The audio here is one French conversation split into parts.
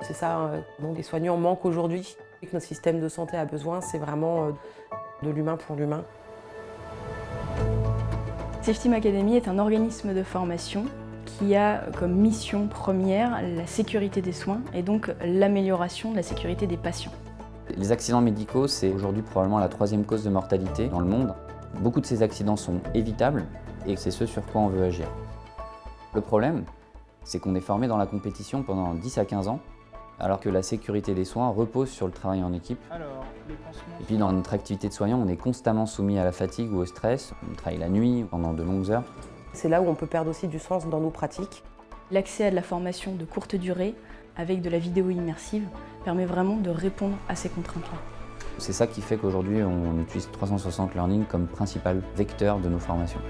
c'est ça dont les soignants manquent aujourd'hui et que notre système de santé a besoin, c'est vraiment de l'humain pour l'humain. Safety Academy est un organisme de formation qui a comme mission première la sécurité des soins et donc l'amélioration de la sécurité des patients. Les accidents médicaux, c'est aujourd'hui probablement la 3e cause de mortalité dans le monde. Beaucoup de ces accidents sont évitables et c'est ce sur quoi on veut agir. Le problème, c'est qu'on est formé dans la compétition pendant 10 à 15 ans, alors que la sécurité des soins repose sur le travail en équipe. Et puis dans notre activité de soignant, on est constamment soumis à la fatigue ou au stress. On travaille la nuit pendant de longues heures. C'est là où on peut perdre aussi du sens dans nos pratiques. L'accès à de la formation de courte durée avec de la vidéo immersive permet vraiment de répondre à ces contraintes-là. C'est ça qui fait qu'aujourd'hui, on utilise 360 Learning comme principal vecteur de nos formations.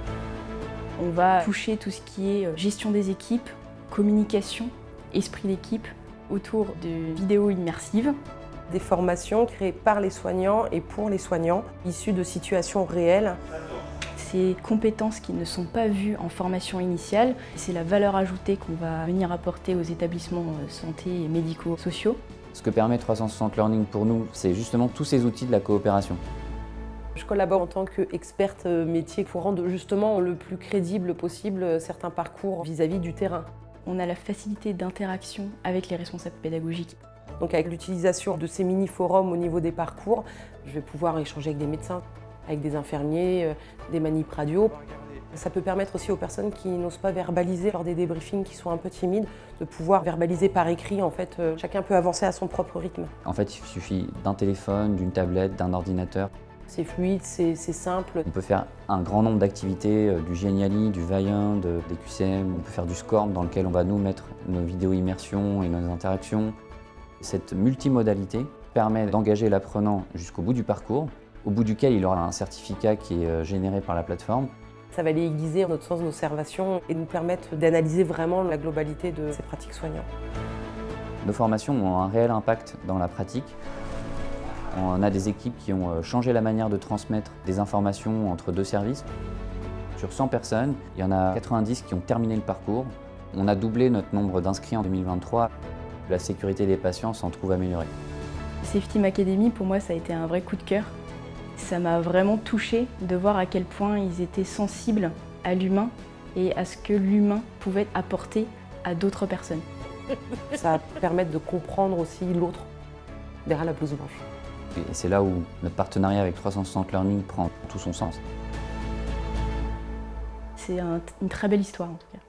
On va toucher tout ce qui est gestion des équipes, communication, esprit d'équipe autour de vidéos immersives. Des formations créées par les soignants et pour les soignants, issues de situations réelles. Ces compétences qui ne sont pas vues en formation initiale, c'est la valeur ajoutée qu'on va venir apporter aux établissements santé et médico-sociaux. Ce que permet 360 Learning pour nous, c'est justement tous ces outils de la coopération. Je collabore en tant qu'experte métier pour rendre justement le plus crédible possible certains parcours vis-à-vis du terrain. On a la facilité d'interaction avec les responsables pédagogiques. Donc avec l'utilisation de ces mini-forums au niveau des parcours, je vais pouvoir échanger avec des médecins, avec des infirmiers, des manips radio. Ça peut permettre aussi aux personnes qui n'osent pas verbaliser lors des débriefings, qui sont un peu timides, de pouvoir verbaliser par écrit. En fait, chacun peut avancer à son propre rythme. En fait, il suffit d'un téléphone, d'une tablette, d'un ordinateur. C'est fluide, c'est simple. On peut faire un grand nombre d'activités, du Geniali, du Vaillant, des QCM. On peut faire du SCORM dans lequel on va nous mettre nos vidéos immersion et nos interactions. Cette multimodalité permet d'engager l'apprenant jusqu'au bout du parcours, au bout duquel il aura un certificat qui est généré par la plateforme. Ça va aller aiguiser notre sens d'observation et nous permettre d'analyser vraiment la globalité de ces pratiques soignantes. Nos formations ont un réel impact dans la pratique. On a des équipes qui ont changé la manière de transmettre des informations entre 2 services. Sur 100 personnes, il y en a 90 qui ont terminé le parcours. On a doublé notre nombre d'inscrits en 2023. La sécurité des patients s'en trouve améliorée. Safety Academy, pour moi, ça a été un vrai coup de cœur. Ça m'a vraiment touchée de voir à quel point ils étaient sensibles à l'humain et à ce que l'humain pouvait apporter à d'autres personnes. Ça va permettre de comprendre aussi l'autre derrière la blouse blanche. Et c'est là où notre partenariat avec 360 Learning prend tout son sens. C'est une très belle histoire en tout cas.